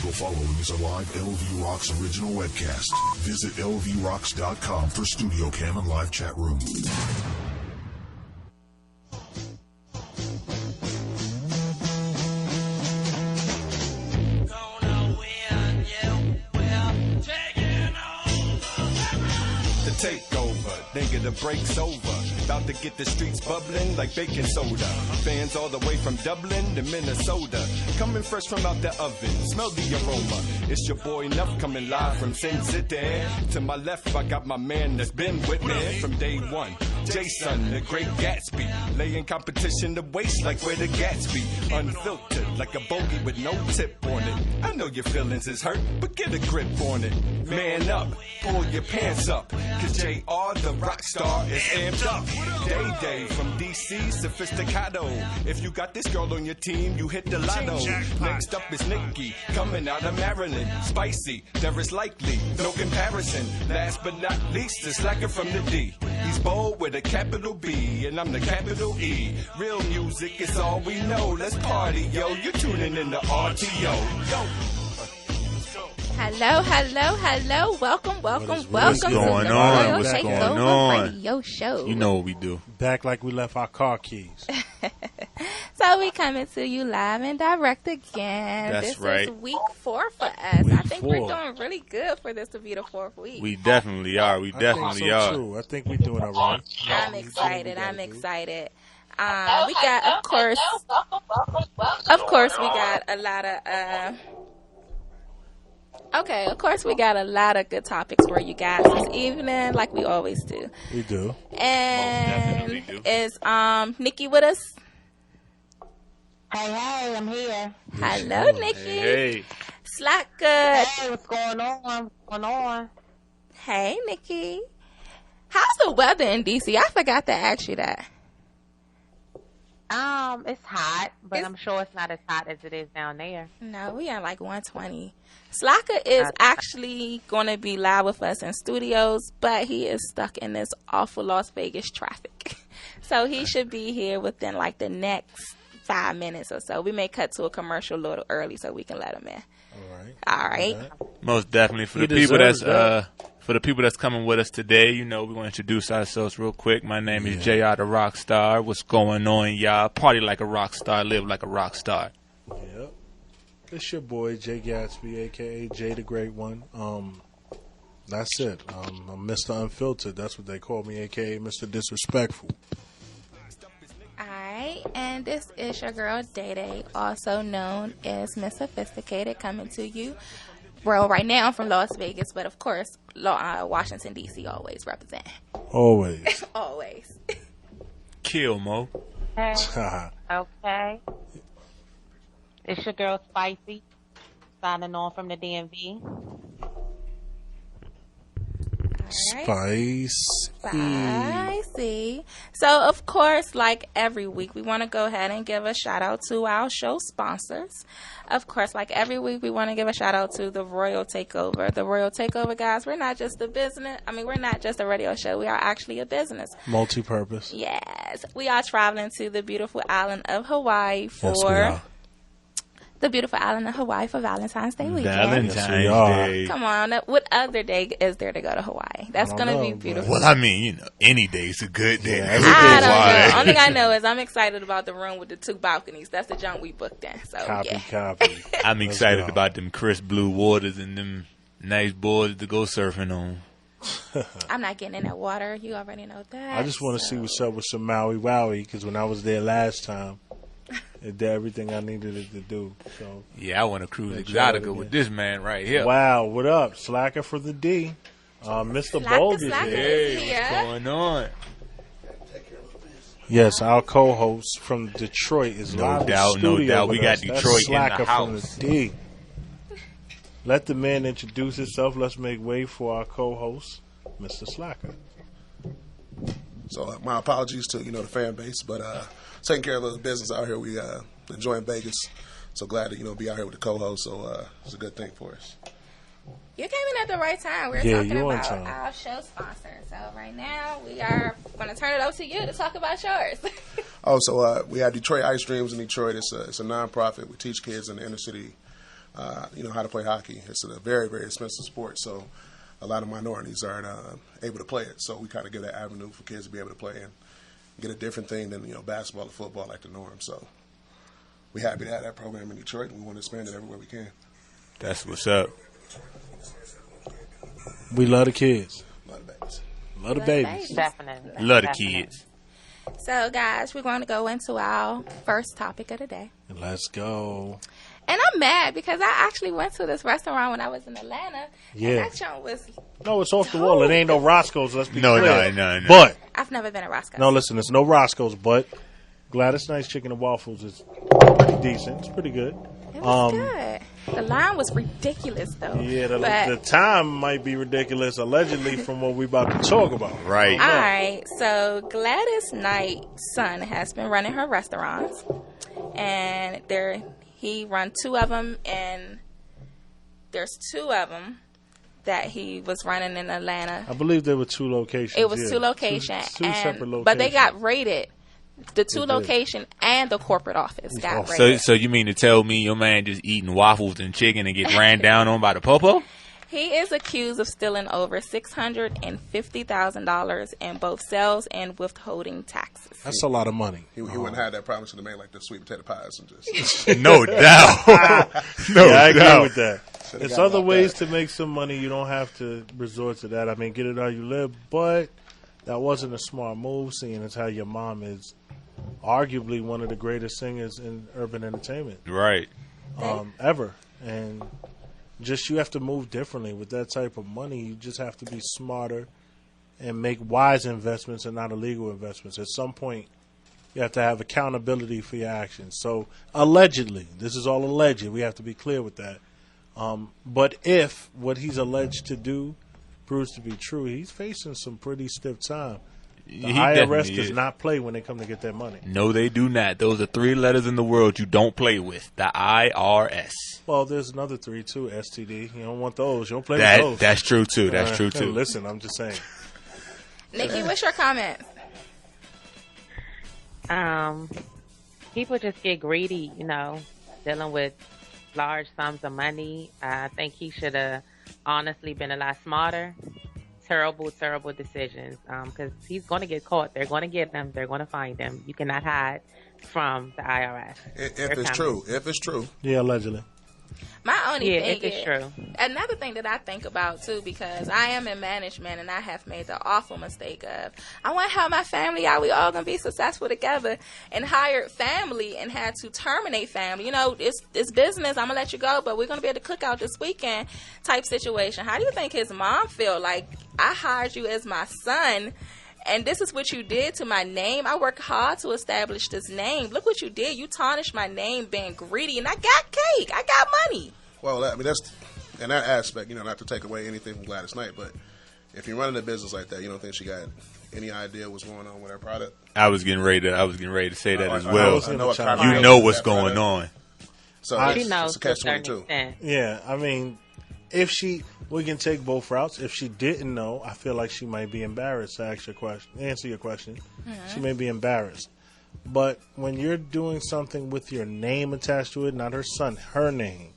The following is a live LV Rocks original webcast. Visit lvrocks.com for studio cam and live chat room. Takeover, thinking the break's over. About to get the streets bubbling like baking soda. Fans all the way from Dublin to Minnesota. Coming fresh from out the oven, smell the aroma. It's your boy Nuff coming live from Sin City. To my left, I got my man that's been with me from day one. Jason, the great Gatsby. Laying competition to waste like where the Gatsby. Unfiltered, like a bogey with no tip on it. I know your feelings is hurt, but get a grip on it. Man up, pull your pants up. Cause JR, the rock star, is amped up. Day from DC, sophisticado. If you got this girl on your team, you hit the lotto. Next up is Nikki, coming out of Maryland. Spicy, there is likely no comparison. Last but not least, the slacker from the D. He's bold with a capital B, and I'm the capital E. Real music is all we know. Let's party, yo. You're tuning in to RTO. Yo. Hello. Welcome What's to going the on? Royal What's going Takeover on? Radio Show. You know what we do. Back like we left our car keys. So we coming to you live and direct again. That's this right. is week 4 for us. Week I think we're 4. doing really good for this to be the 4th week. We definitely are. We definitely are. True. I think we're doing all right. I'm excited. We got, of course, we got a lot of, of course, we got a lot of good topics for you guys this evening, like we always do. We do. And Most definitely do. is Nikki with us? Hey, I'm here. Hello, Nikki. Hey. Slacker. Hey, what's going on? Hey, Nikki. How's the weather in DC? I forgot to ask you that. It's hot, but I'm sure it's not as hot as it is down there. No, we are like 120. Slacker is actually going to be live with us in studios, but he is stuck in this awful Las Vegas traffic. So he should be here within like the next 5 minutes or so. We may cut to a commercial a little early so we can let him in. All right. Most definitely. For He the people deserves that's coming with us today, we want to introduce ourselves real quick. My name is JR the Rock Star. What's going on, y'all? Party like a rock star, live like a rock star. Yep. It's your boy Jay Gatsby, aka Jay the Great One. That's it. I'm Mr. Unfiltered. That's what they call me, aka Mr. Disrespectful. Alright, and this is your girl Day Day, also known as Miss Sophisticated, coming to you. Well, right now I'm from Las Vegas, but of course, Washington, D.C. always represent. Always. Always. Kill, Mo. Hey, okay. It's your girl Spicy, signing on from the DMV. Alright. Spicy. So, of course, like every week, we want to go ahead and give a shout out to our show sponsors. Of course, like every week, we want to give a shout out to the Royal Takeover. The Royal Takeover, guys, we're not just a business. We're not just a radio show. We are actually a business. Multi-purpose. Yes. We are traveling to the beautiful island of Hawaii for... Yes, we are. The beautiful island of Hawaii for Valentine's Day weekend. Valentine's Yes, we are. Day. Come on. What other day is there to go to Hawaii? That's going to be but- beautiful. Well, I mean, any day is a good day. Yeah, Every every day I is don't know. wide. Only thing I know is I'm excited about the room with the 2 balconies. That's the junk we booked in. So, yeah. Copy. I'm Let's excited go. about them crisp blue waters and them nice boards to go surfing on. I'm not getting in that water. You already know that. I just want to see what's up with some Maui Wowie, because when I was there last time, it did everything I needed it to do. So, Yeah, I want to cruise Make sure Exotica we with get- this man right here. wow, what up? Slacker for the D. Mr. Slacker, Bold is Slacker. here. Hey, Yeah. what's going on? Yes, our co-host from Detroit is No live in doubt, the no studio doubt. We with got us. That's Detroit in the Slacker from house. the D. Let the man introduce himself. Let's make way for our co-host, Mr. Slacker. So my apologies to the fan base, but taking care of the business out here. We enjoying Vegas, so glad to be out here with the co-host. So it's a good thing for us. You came in at the right time. We're Yeah, talking you on about time. our show sponsor. So right now we are going to turn it over to you to talk about yours. Oh, so we have Detroit Ice Dreams in Detroit. It's a nonprofit. We teach kids in the inner city how to play hockey. It's a very, very expensive sport, so a lot of minorities aren't able to play it. So we kind of give that avenue for kids to be able to play and get a different thing than basketball or football like the norm. So we're happy to have that program in Detroit, and we want to expand it everywhere we can. That's what's up. We love the kids. Love the babies. Love the babies. Definitely. Love the kids. So, guys, we're going to go into our first topic of the day. Let's go. And I'm mad because I actually went to this restaurant when I was in Atlanta. Yeah. And that joint was No, it's off the wall. It ain't no Roscoe's. Let's be No, clear. no. But I've never been at Roscoe's. no, listen, it's no Roscoe's. But Gladys Knight's Chicken and Waffles is pretty decent. It's pretty good. It was good. The line was ridiculous, though. Yeah, But- the time might be ridiculous, allegedly, from what we about to talk about. Right. All right, so Gladys Knight's son has been running her restaurants, and he run two of them, and there's two of them that he was running in Atlanta. I believe there were two locations. It was yeah. two locations, Two separate locations. but they got raided. The two They did. location and the corporate office got Oh, raided. So you mean to tell me your man just eating waffles and chicken and get ran down on by the popo? He is accused of stealing over $650,000 in both sales and withholding taxes. That's a lot of money. He wouldn't have that problem to the man like the sweet potato pies and just. No doubt. No Yeah, I agree doubt. with that. Should've There's got other about ways that. to make some money. You don't have to resort to that. I mean, get it how you live, but that wasn't a smart move, seeing as how your mom is arguably one of the greatest singers in urban entertainment Right. ever. And just you have to move differently with that type of money. You just have to be smarter and make wise investments and not illegal investments. At some point, you have to have accountability for your actions. So, allegedly, this is all alleged. We have to be clear with that. But if what he's alleged to do proves to be true, he's facing some pretty stiff time. The He IRS definitely does is. not play when they come to get their money. No, they do not. Those are three letters in the world you don't play with. The IRS. Well, there's another three, too, STD. You don't want those. You don't play with those. That's true too. That's true too. Listen, I'm just saying. Nikki, what's your comment? People just get greedy, dealing with large sums of money. I think he should have honestly been a lot smarter. Terrible, terrible decisions. Because he's going to get caught. They're going to get him. They're going to find him. You cannot hide from the IRS. If it's true. If it's true. Yeah, allegedly. My only Yeah, thing if it's is, true. another thing that I think about too, because I am in management and I have made the awful mistake of, I want to help my family out. We all gonna be successful together, and hired family and had to terminate family. It's business. I'm gonna let you go, but we're gonna be able to cook out this weekend type situation. How do you think his mom feel? Like, I hired you as my son, and this is what you did to my name. I worked hard to establish this name. Look what you did. You tarnished my name being greedy, and I got cake. I got money. Well, I mean, that's in that aspect, not to take away anything from Gladys Knight, but if you're running a business like that, you don't think she got any idea what's going on with her product? I was getting ready to say that as I well. know a You know what's going on. So She it's knows a to a certain catch-22. extent. Yeah, I mean, we can take both routes. If she didn't know, I feel like she might be embarrassed to answer your question. She may be embarrassed. But when you're doing something with your name attached to it, not her son, her name,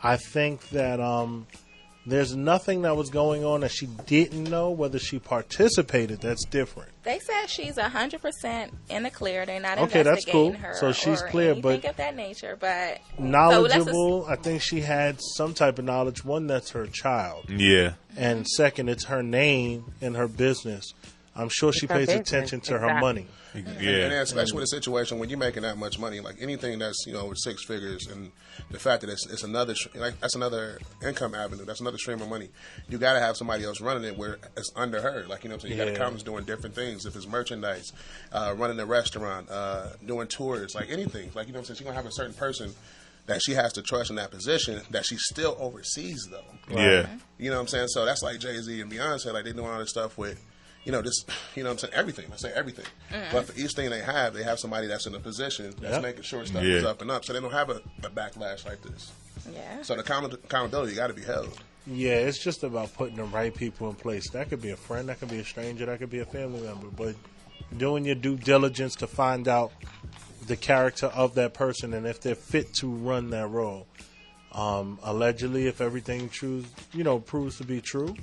I think that there's nothing that was going on that she didn't know. Whether she participated, that's different. They said she's 100% in the clear. They're not Okay, that's investigating cool. her So she's or clear, anything but of that nature. But knowledgeable, I think she had some type of knowledge. One, that's her child. Yeah. And second, it's her name and her business. I'm sure she It's her pays business, attention to her exactly. money. And Yeah. especially with a situation when you're making that much money, like anything that's with six figures, and the fact that it's another that's another income avenue, that's another stream of money. You got to have somebody else running it where it's under her. Like so you got Yeah. accountants doing different things. If it's merchandise, running a restaurant, doing tours, like anything. Like she's gonna have a certain person that she has to trust in that position that she still oversees though. Yeah. You know what I'm saying? So that's like Jay-Z and Beyonce, like they doing all this stuff with, everything. Let's say everything. But for each thing they have somebody that's in a position that's Yep. making sure stuff Yeah. is up and up. So they don't have a backlash like this. yeah. So the accountability got to be held. Yeah, it's just about putting the right people in place. That could be a friend, that could be a stranger, that could be a family member. But doing your due diligence to find out the character of that person and if they're fit to run that role. Allegedly, if everything proves to be true,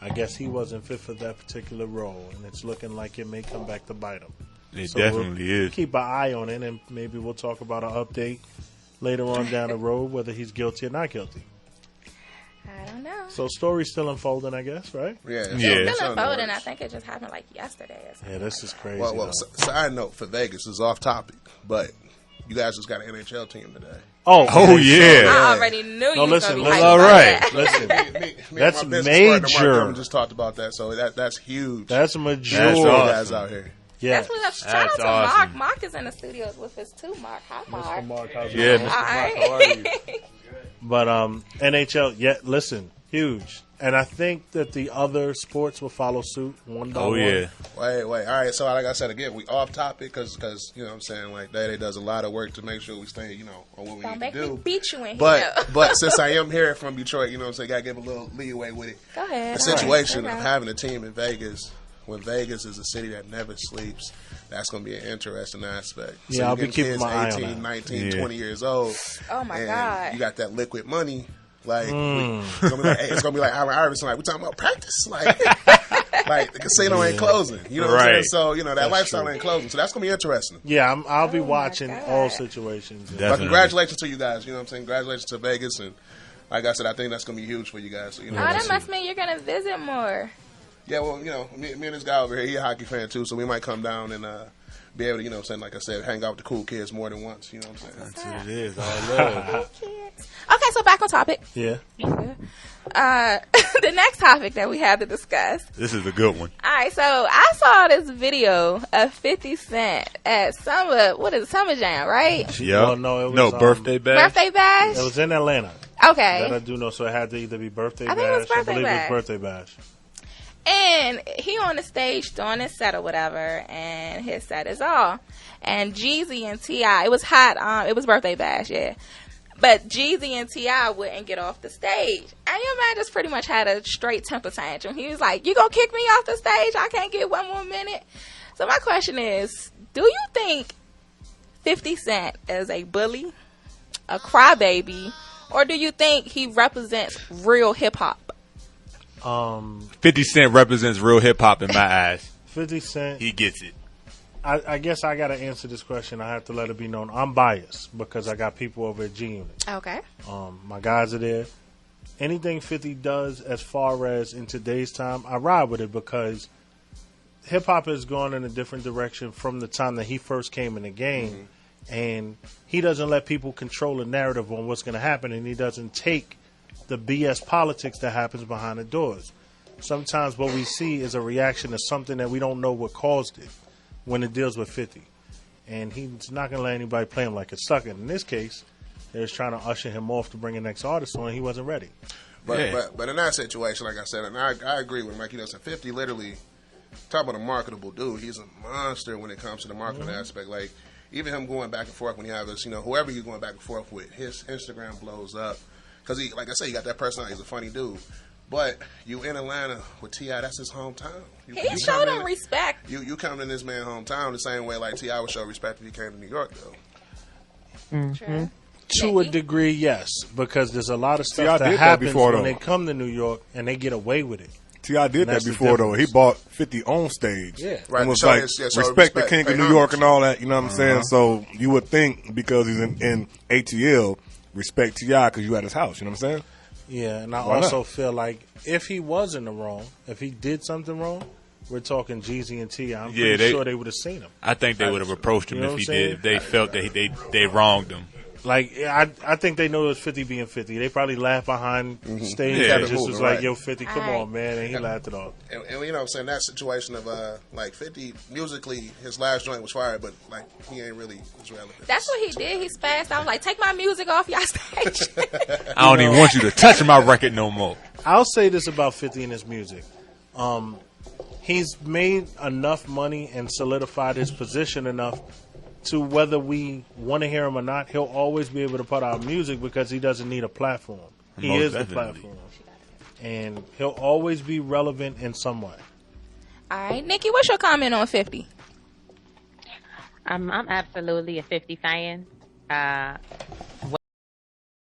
I guess he wasn't fit for that particular role, and it's looking like it may come back to bite him. It definitely is. Keep an eye on it, and maybe we'll talk about an update later on down the road, whether he's guilty or not guilty. I don't know. So story's still unfolding, I guess, right? Yeah. It's still unfolding. I think it just happened like yesterday or something. Yeah, this is crazy. Well, side note for Vegas is off topic, but you guys just got an NHL team today. Oh yeah. I already knew you was going to be hyped all about right. that. Listen, Me that's and my business partner, major. Mark Drummond, just talked about that, so that's huge. That's major. That's You awesome. guys out here. Yeah. That's what shout out That's to Mark. awesome. Mark is in the studios with us too, Mark. Hi, Mark. Mark, how's it Yeah, going? Mr. All Mark, how are you? right. But NHL, listen, huge. And I think that the other sports will follow suit one by Oh one. yeah. Wait. All right. So like I said again, we off topic because you know what I'm saying, like Daddy does a lot of work to make sure we stay, on what we Don't need make to me do. beat you in But here. but since I am here from Detroit, you know what I'm saying, gotta give a little leeway with it. Go ahead. The situation All of right. having a team in Vegas, when Vegas is a city that never sleeps, that's going to be an interesting aspect. Yeah, so I'll you're be getting keeping kids my eye on 18, that. 19, Yeah. 20 years old. Oh, my and God. You got that liquid money. Like, it's going to be like Allen Iverson. Like, we're talking about practice. Like the casino ain't closing. You know what I'm Right. saying? So, that lifestyle true. ain't closing. So that's going to be interesting. Yeah, I'll be Oh, my watching God. all situations. But Definitely. congratulations to you guys. You know what I'm saying? Congratulations to Vegas. And like I said, I think that's going to be huge for you guys. So, Oh, that must mean you're going to visit more. Yeah, well, me and this guy over here, he a hockey fan too, so we might come down and be able to, like I said, hang out with the cool kids more than once. You know what I'm saying? That's what it is. All love. Kids. Okay, so back on topic. Yeah. The next topic that we have to discuss. This is a good one. All right, so I saw this video of 50 Cent at Summer Jam, right? Yeah. Well, no, it was, birthday bash. Birthday bash? It was in Atlanta. That I Okay. do know, so it had to either be birthday I bash. think it was I birthday believe bash. it was birthday bash. And he on the stage doing his set or whatever, and his set is all. And Jeezy and T.I., it was hot, it was birthday bash, yeah. But Jeezy and T.I. wouldn't get off the stage. And your man just pretty much had a straight temper tantrum. He was like, you gonna kick me off the stage? I can't get one more minute? So my question is, do you think 50 Cent is a bully, a crybaby, or do you think he represents real hip-hop? 50 Cent represents real hip hop in my eyes. 50 Cent. He gets it. I guess I got to answer this question. I have to let it be known. I'm biased because I got people over at G Unit. Okay. My guys are there. Anything 50 does as far as in today's time, I ride with it because hip-hop has gone in a different direction from the time that he first came in the game. And he doesn't let people control the narrative on what's going to happen, and he doesn't take the BS politics that happens behind the doors. Sometimes what we see is a reaction to something that we don't know what caused it when it deals with 50. And he's not going to let anybody play him like a sucker. In this case, they're just trying to usher him off to bring the next artist on, and he wasn't ready. But in that situation, like I said, and I agree with Mike. 50 literally, talk about a marketable dude. He's a monster when it comes to the marketing aspect. Like, even him going back and forth when you have this, whoever you're going back and forth with, his Instagram blows up. Because, like I said, he got that personality. He's a funny dude. But you in Atlanta with T.I., that's his hometown. He showed him respect. You come in this man's hometown the same way like T.I. would show respect if he came to New York, though. True. To a degree, yes, because there's a lot of See, I stuff that did that happens before, when though. they come to New York and they get away with it. T.I. did that That's the before, though. He difference. bought 50 on stage. Yeah. Right, And was so like, it's- yeah, so respect the respect, king pay of New homage. York and all that, you know what I'm saying? So you would think because he's in ATL, respect T.I. because you at his house, you know what I'm saying? Yeah, and I Why also not? feel like if he was in the wrong, if he did something wrong, we're talking Jeezy and T.I. I'm Yeah, pretty sure they would have seen him. I think they would have approached him You know if what he I'm did. saying? If they felt that they wronged him. Like, I think they know it was 50 being 50. They probably laughed behind stage Yeah. and just was Moving, like, right. yo, 50, come Alright. on, man. And he laughed it off. And you know what I'm saying? That situation of, 50, musically, his last joint was fire, but, like, he ain't really as relevant. That's what he did. He spazzed. I was like, take my music off y'all stage. I don't even want you to touch my record no more. I'll say this about 50 and his music. He's made enough money and solidified his position enough to whether we want to hear him or not, he'll always be able to put out music because he doesn't need a platform. He Most is the definitely. platform. And he'll always be relevant in some way. All right, Nikki, what's your comment on 50? I'm absolutely a 50 fan.